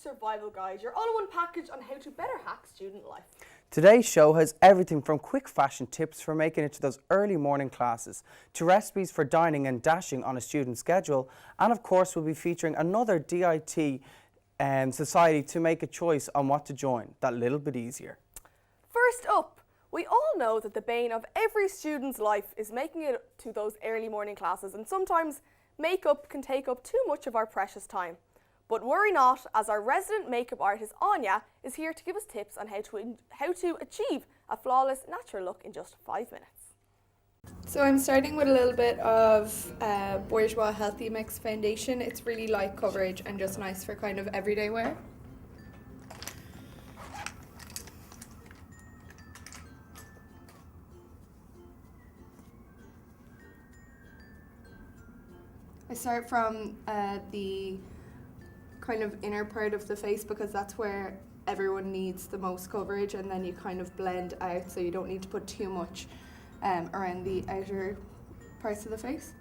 Survival Guide, your all-in-one package on how to better hack student life. Today's show has everything from quick fashion tips for making it to those early morning classes, to recipes for dining and dashing on a student schedule, and of course we'll be featuring another DIT society to make a choice on what to join that little bit easier. First up, we all know that the bane of every student's life is making it to those early morning classes, and sometimes makeup can take up too much of our precious time. But worry not, as our resident makeup artist Anya is here to give us tips on how to achieve a flawless natural look in just 5 minutes. So I'm starting with a little bit of Bourjois Healthy Mix foundation. It's really light coverage and just nice for kind of everyday wear. I start from the kind of inner part of the face because that's where everyone needs the most coverage, and then you kind of blend out so you don't need to put too much around the outer parts of the face.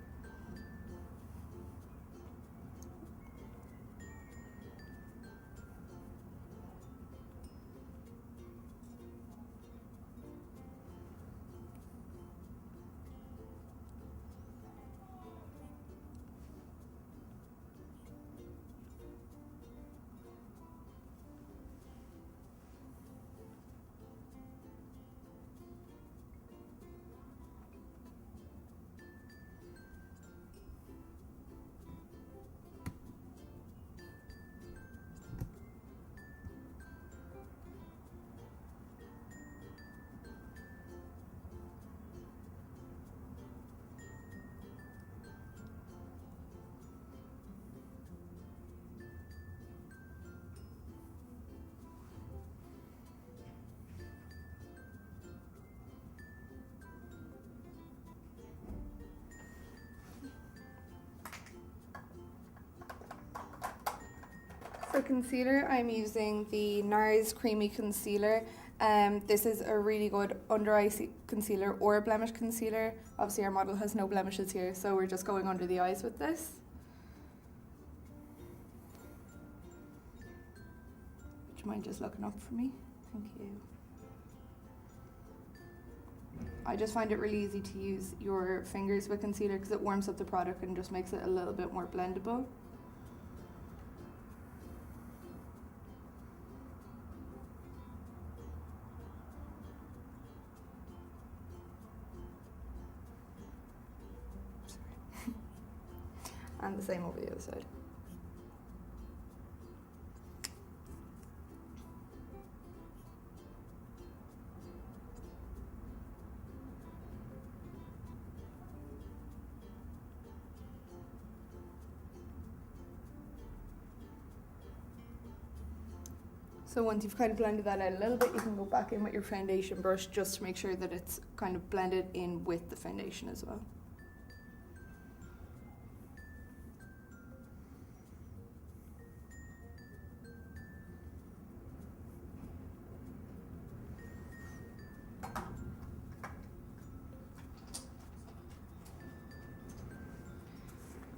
For concealer, I'm using the NARS Creamy Concealer. This is a really good under eye concealer or blemish concealer. Obviously our model has no blemishes here, so we're just going under the eyes with this. Would you mind just looking up for me? Thank you. I just find it really easy to use your fingers with concealer because it warms up the product and just makes it a little bit more blendable. And the same over the other side. So once you've kind of blended that out a little bit, you can go back in with your foundation brush just to make sure that it's kind of blended in with the foundation as well.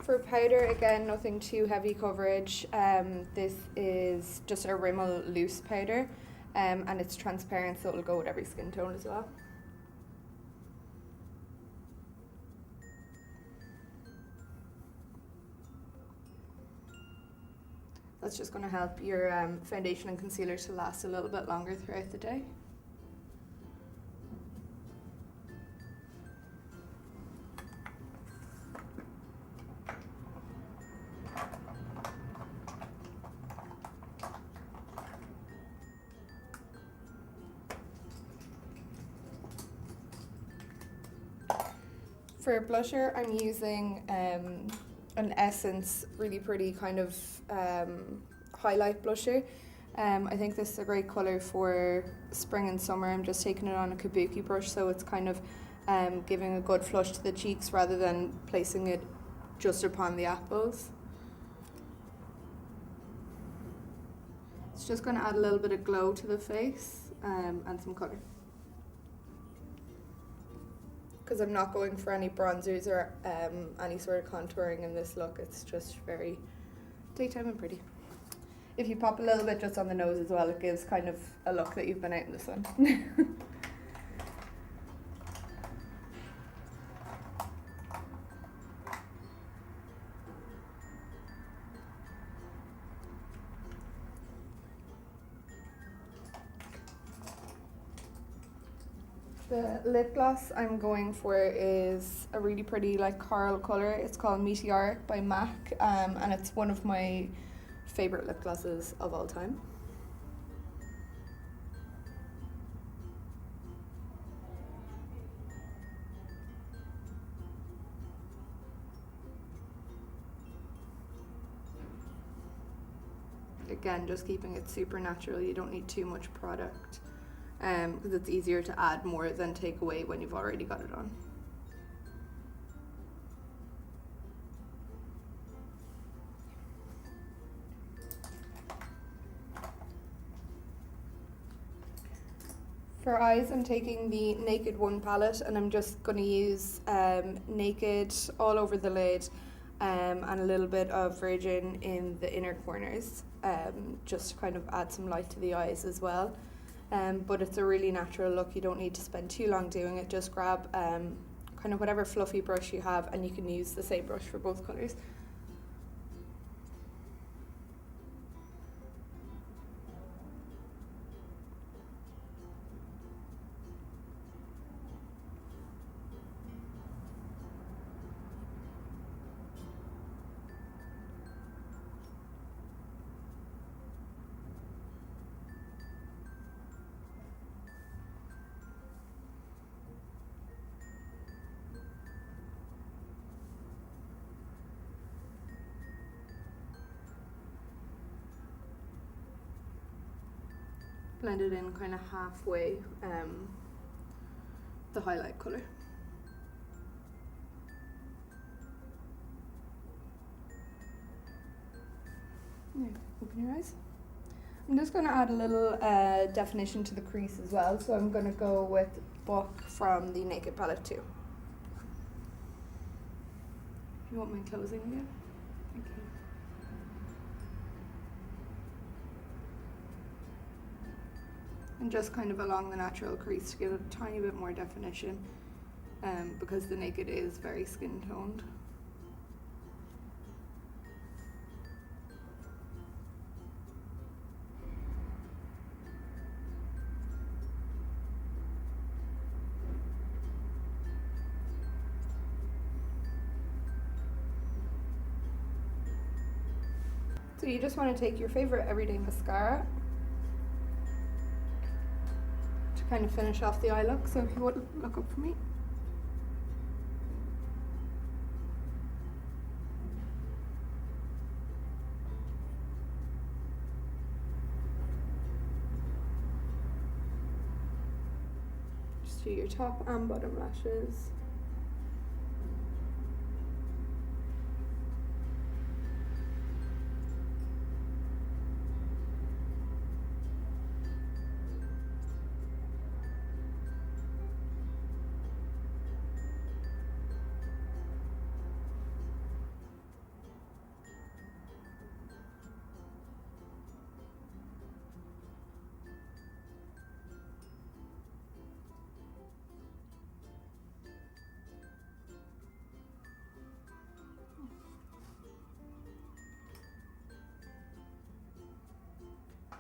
For powder, again, nothing too heavy coverage. This is just a Rimmel loose powder, and it's transparent, so it'll go with every skin tone as well. That's just going to help your foundation and concealer to last a little bit longer throughout the day. For blusher, I'm using an Essence really pretty kind of highlight blusher. I think this is a great colour for spring and summer. I'm just taking it on a kabuki brush, so it's kind of giving a good flush to the cheeks rather than placing it just upon the apples. It's just going to add a little bit of glow to the face and some colour. Because I'm not going for any bronzers or any sort of contouring in this look. It's just very daytime and pretty. if you pop a little bit just on the nose as well, it gives kind of a look that you've been out in the sun. The lip gloss I'm going for is a really pretty like coral colour. It's called Meteoric by MAC, and it's one of my favourite lip glosses of all time. Again, just keeping it super natural. You don't need too much product, because it's easier to add more than take away when you've already got it on. For eyes, I'm taking the Naked One palette, and I'm just going to use Naked all over the lid, and a little bit of Virgin in the inner corners, just to kind of add some light to the eyes as well. But it's a really natural look. You don't need to spend too long doing it. Just grab kind of whatever fluffy brush you have, and you can use the same brush for both colours. Blend it in kind of halfway, the highlight colour. Now, open your eyes. I'm just going to add a little definition to the crease as well, so I'm going to go with Buck from the Naked palette too. You want my closing again? Thank you. And just kind of along the natural crease to give it a tiny bit more definition, because the Naked is very skin toned. So you just want to take your favorite everyday mascara to kind of finish off the eye look. So if you want to look up for me. Just do your top and bottom lashes.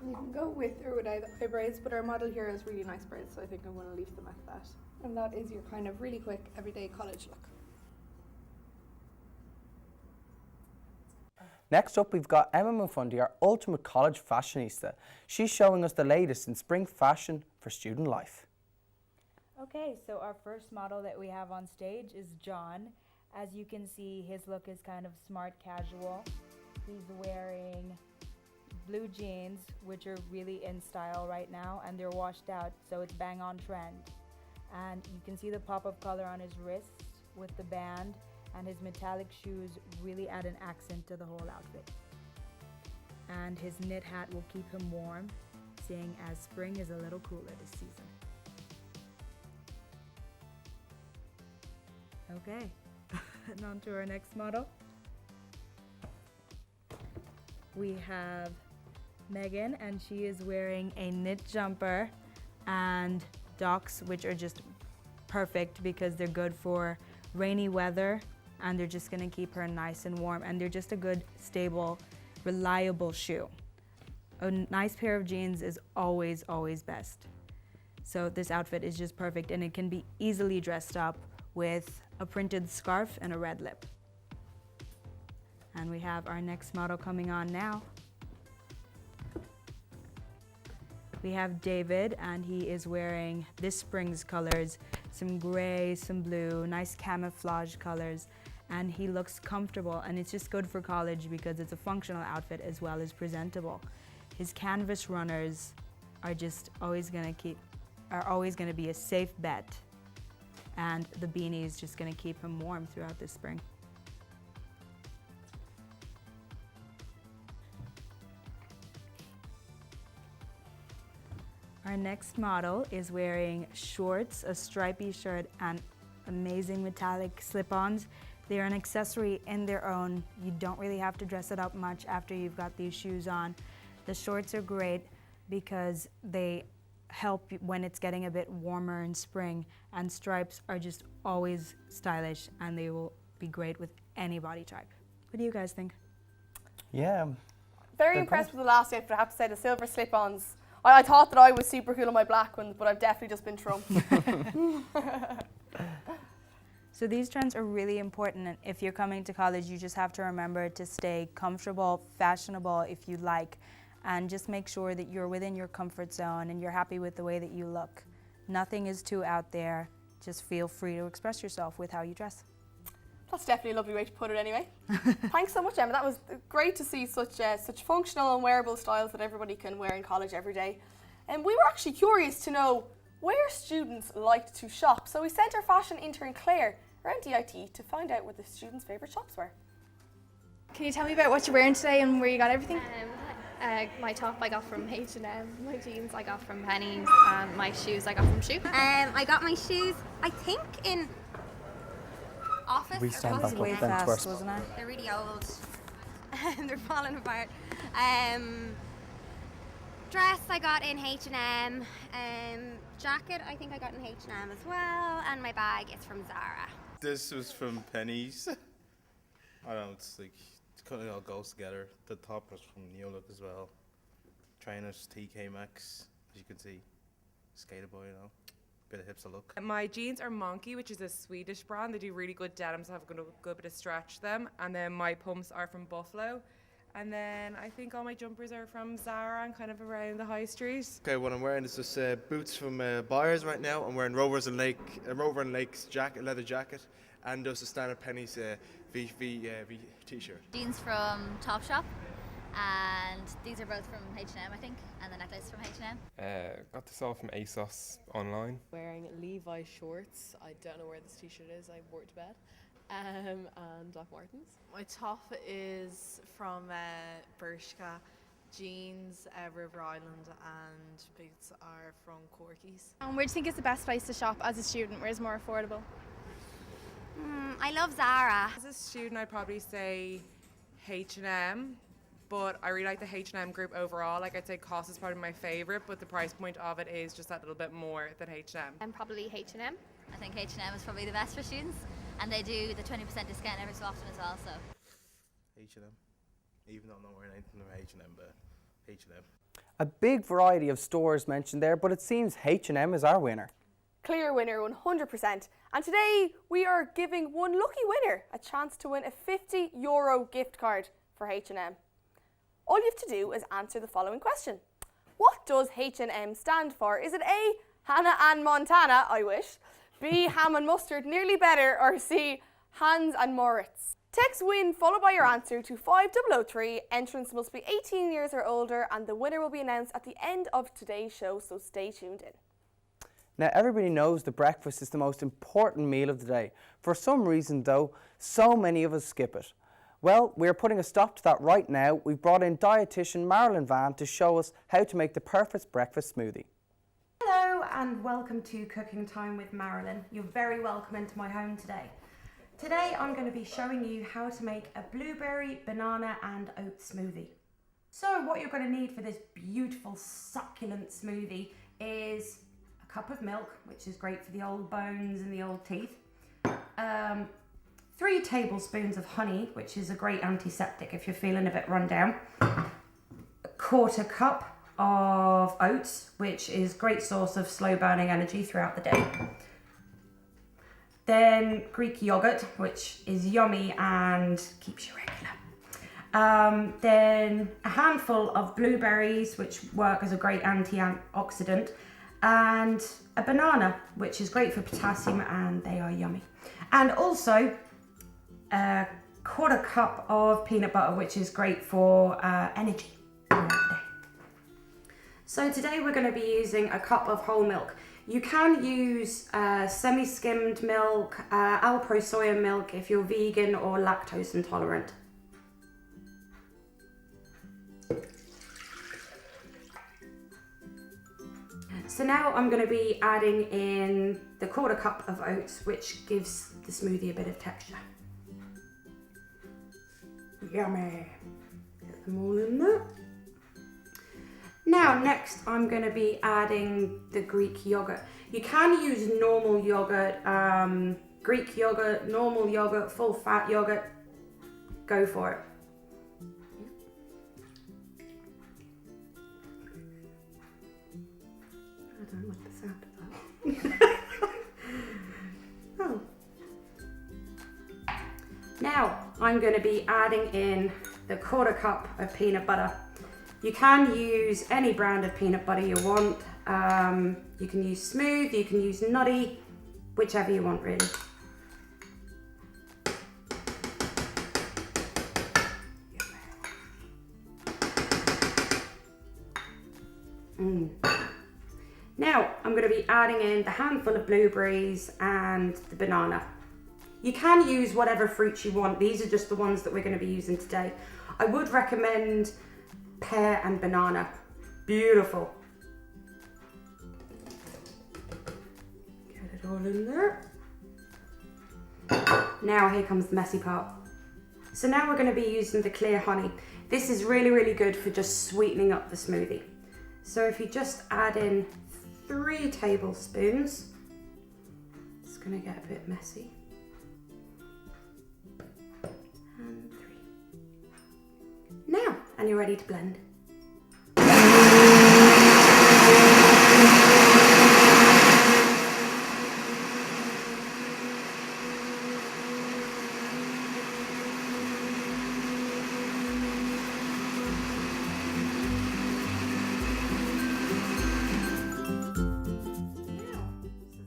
You can go with or without eyebrows, but our model here has really nice brows, so I think I'm going to leave them at that. And that is your kind of really quick everyday college look. Next up, we've got Emma Mufundi, our ultimate college fashionista. She's showing us the latest in spring fashion for student life. Okay, so our first model that we have on stage is John. As you can see, his look is kind of smart casual. He's wearing blue jeans, which are really in style right now, and they're washed out, so it's bang on trend. And you can see the pop of color on his wrist with the band, and his metallic shoes really add an accent to the whole outfit. And his knit hat will keep him warm, seeing as spring is a little cooler this season. Okay, and on to our next model. We have Megan, and she is wearing a knit jumper and Docs, which are just perfect because they're good for rainy weather and they're just gonna keep her nice and warm, and they're just a good, stable, reliable shoe. A nice pair of jeans is always, always best. So this outfit is just perfect, and it can be easily dressed up with a printed scarf and a red lip. And we have our next model coming on now. We have David, and he is wearing this spring's colors, some gray, some blue, nice camouflage colors, and he looks comfortable, and it's just good for college because it's a functional outfit as well as presentable. His canvas runners are just always gonna be a safe bet, and the beanie is just gonna keep him warm throughout this spring. Our next model is wearing shorts, a stripy shirt, and amazing metallic slip-ons. They are an accessory in their own. You don't really have to dress it up much after you've got these shoes on. The shorts are great because they help when it's getting a bit warmer in spring, and stripes are just always stylish and they will be great with any body type. What do you guys think? Yeah. Very They're impressed great. with the last outfit, I have to say, the silver slip-ons. I thought that I was super cool on my black ones, but I've definitely just been trumped. So these trends are really important, and if you're coming to college, you just have to remember to stay comfortable, fashionable if you like, and just make sure that you're within your comfort zone and you're happy with the way that you look. Nothing is too out there. Just feel free to express yourself with how you dress. That's definitely a lovely way to put it anyway. Thanks so much, Emma. That was great to see such functional and wearable styles that everybody can wear in college every day. And we were actually curious to know where students liked to shop. So we sent our fashion intern Claire around DIT to find out what the students' favourite shops were. Can you tell me about what you're wearing today and where you got everything? My top I got from H&M, my jeans I got from Pennies, and my shoes I got from Shoe. I got my shoes, I think, in Office. We stand back Way up then fast, twice. wasn't I? They're really old. They're falling apart. Dress I got in H&M. Jacket I think I got in H&M as well. And my bag is from Zara. This was from Pennies. I don't know, it's like, it kind of all goes together. The top was from New Look as well. Trainers, TK Maxx, as you can see. Skater boy, you know. Bit of hipster look. My jeans are Monkey, which is a Swedish brand. They do really good denim, so I have a good bit of stretch to them. And then my pumps are from Buffalo. And then I think all my jumpers are from Zara and kind of around the high street. Okay, what I'm wearing is just boots from Byers right now. I'm wearing Rover and Lakes jacket, leather jacket, and just a standard Pennies V t-shirt. Jeans from Topshop, and these are both from H&M, I think, and the necklace from H&M. Got this all from ASOS online. Wearing Levi shorts. I don't know where this t-shirt is. I wore it to bed. And Doc Martens. My top is from Bershka, jeans River Island, and boots are from Corky's. And where do you think is the best place to shop as a student? Where's more affordable? I love Zara. As a student, I'd probably say H&M, but I really like the H&M group overall. Like, I'd say COS is probably my favourite, but the price point of it is just that little bit more than H&M. And probably H&M. I think H&M is probably the best for students, and they do the 20% discount every so often as well, so. H&M. Even though I'm not wearing anything from H&M, but H&M. A big variety of stores mentioned there, but it seems H&M is our winner. Clear winner, 100%. And today we are giving one lucky winner a chance to win a €50 gift card for H&M. All you have to do is answer the following question. What does H&M stand for? Is it A, Hannah and Montana, I wish, B, Ham and Mustard, nearly better, or C, Hans and Moritz? Text WIN followed by your answer to 5003. Entrants must be 18 years or older, and the winner will be announced at the end of today's show, so stay tuned in. Now, everybody knows that breakfast is the most important meal of the day. For some reason, though, so many of us skip it. Well, we're putting a stop to that right now. We've brought in dietitian Marilyn Van to show us how to make the perfect breakfast smoothie. Hello and welcome to Cooking Time with Marilyn. You're very welcome into my home today. Today I'm going to be showing you how to make a blueberry, banana and oat smoothie. So what you're going to need for this beautiful succulent smoothie is a cup of milk, which is great for the old bones and the old teeth. 3 tablespoons of honey, which is a great antiseptic if you're feeling a bit run down. A 1/4 cup of oats, which is a great source of slow burning energy throughout the day. Then Greek yogurt, which is yummy and keeps you regular. Then a handful of blueberries, which work as a great antioxidant, and a banana, which is great for potassium and they are yummy. And also a 1/4 cup of peanut butter, which is great for energy throughout the day. So today we're going to be using a cup of whole milk. You can use semi-skimmed milk, Alpro soya milk if you're vegan or lactose intolerant. So now I'm going to be adding in the 1/4 cup of oats, which gives the smoothie a bit of texture. Yummy. Get them all in there. Now next I'm going to be adding the Greek yogurt. You can use normal yogurt, Greek yogurt, normal yogurt, full fat yogurt. Go for it. I don't like the sound of that. Oh. Now I'm going to be adding in the 1/4 cup of peanut butter. You can use any brand of peanut butter you want. You can use smooth, you can use nutty, whichever you want really. Now I'm going to be adding in the handful of blueberries and the banana. You can use whatever fruits you want. These are just the ones that we're going to be using today. I would recommend pear and banana. Beautiful. Get it all in there. Now here comes the messy part. So now we're going to be using the clear honey. This is really, really good for just sweetening up the smoothie. So if you just add in 3 tablespoons, it's going to get a bit messy. And 3. Now, and you're ready to blend.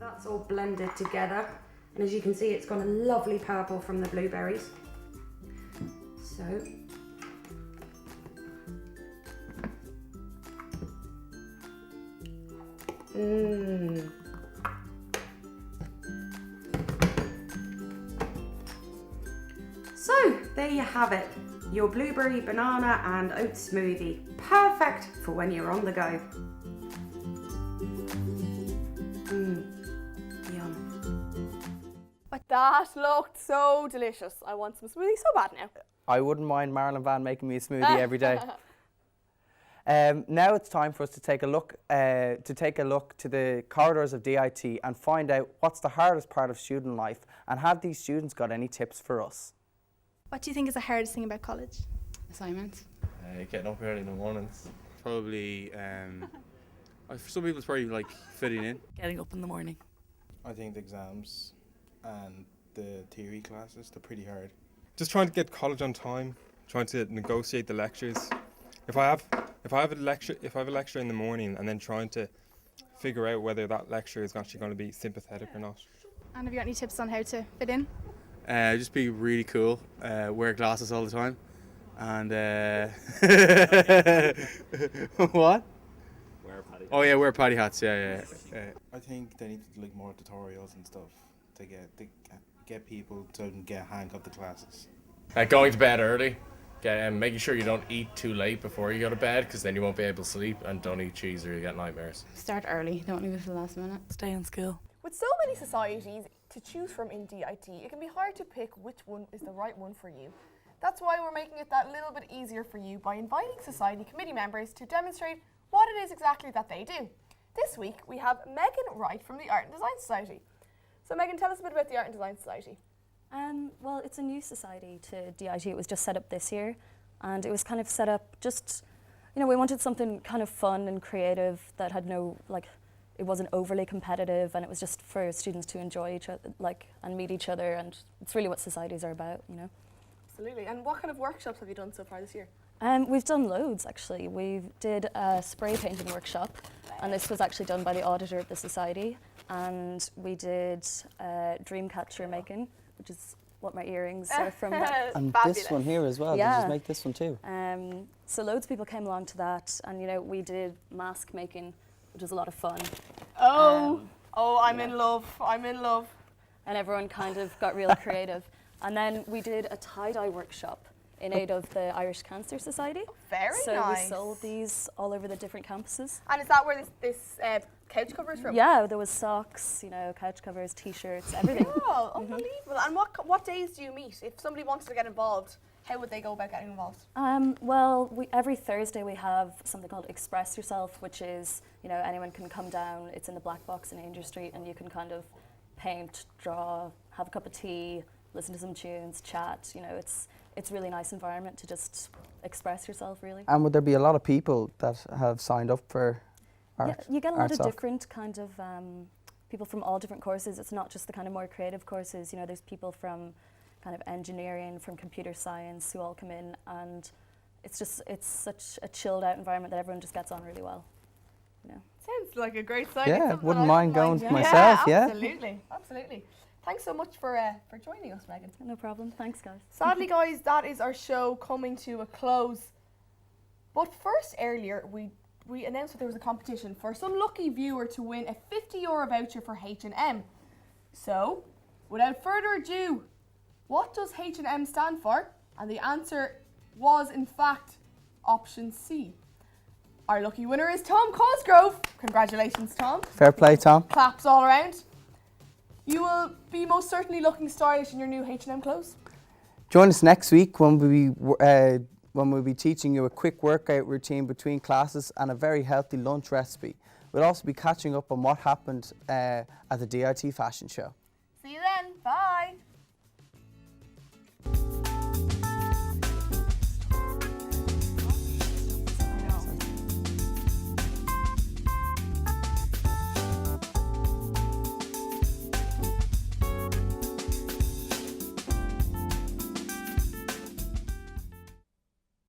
That's all blended together, and as you can see it's got a lovely purple from the blueberries. So So there you have it, your blueberry, banana and oat smoothie. Perfect for when you're on the go. That looked so delicious. I want some smoothie so bad now. I wouldn't mind Marilyn Van making me a smoothie every day. Now it's time for us to take a look to the corridors of DIT and find out what's the hardest part of student life, and have these students got any tips for us? What do you think is the hardest thing about college? Assignments. Getting up early in the mornings. Probably, for some people it's probably like fitting in. Getting up in the morning. I think the exams and the theory classes, they're pretty hard. Just trying to get college on time, trying to negotiate the lectures. If I have a lecture in the morning, and then trying to figure out whether that lecture is actually going to be sympathetic or not. And have you got any tips on how to fit in? Just be really cool, wear glasses all the time, and what? Wear paddy hats. Oh yeah, wear paddy hats. Yeah. I think they need to do like more tutorials and stuff to get people to get a hang of the classes. Going to bed early, making sure you don't eat too late before you go to bed, because then you won't be able to sleep, and don't eat cheese or you get nightmares. Start early, don't leave it till the last minute. Stay in school. With so many societies to choose from in DIT, it can be hard to pick which one is the right one for you. That's why we're making it that little bit easier for you by inviting Society committee members to demonstrate what it is exactly that they do. This week we have Megan Wright from the Art and Design Society. So Megan, tell us a bit about the Art and Design Society. Well, it's a new society to DIT. It was just set up this year, and it was kind of set up just, you know, we wanted something kind of fun and creative that had no, like, it wasn't overly competitive, and it was just for students to enjoy each other, like, and meet each other, and it's really what societies are about, you know. Absolutely. And what kind of workshops have you done so far this year? We've done loads, actually. We did a spray painting workshop, and this was actually done by the auditor of the society, and we did dream catcher making, which is what my earrings are from. And this one here as well. Yeah. Did you make this one too? So loads of people came along to that, and you know, we did mask making, which was a lot of fun. I'm in love. I'm in love. And everyone kind of got real creative. And then we did a tie-dye workshop in aid of the Irish Cancer Society. Very so nice. we sold these all over the different campuses. And is that where this couch cover is from? Yeah, there was socks, you know, couch covers, t-shirts, everything. Oh, unbelievable. And what days do you meet? If somebody wanted to get involved, how would they go about getting involved? Well, every Thursday we have something called Express Yourself, which is, you know, anyone can come down. It's in the Black Box in Ainger Street, and you can kind of paint, draw, have a cup of tea, listen to some tunes, chat. You know, it's really nice environment to just express yourself, really. And would there be a lot of people that have signed up for art? Yeah, you get a lot of Soc? different kind of people from all different courses. It's not just the kind of more creative courses. You know, there's people from kind of engineering, from computer science, who all come in, and it's such a chilled out environment that everyone just gets on really well. You know. Sounds like a great site. Yeah, Something wouldn't I mind going myself. Yeah. Absolutely. Thanks so much for joining us, Megan. No problem. Thanks, guys. Sadly, guys, that is our show coming to a close. But first, earlier, we announced that there was a competition for some lucky viewer to win a €50 voucher for H&M. So, without further ado, what does H&M stand for? And the answer was, in fact, option C. Our lucky winner is Tom Cosgrove. Congratulations, Tom. Fair play, Tom. Claps all around. You will be most certainly looking stylish in your new H&M clothes. Join us next week when we'll be teaching you a quick workout routine between classes and a very healthy lunch recipe. We'll also be catching up on what happened at the DIT Fashion Show.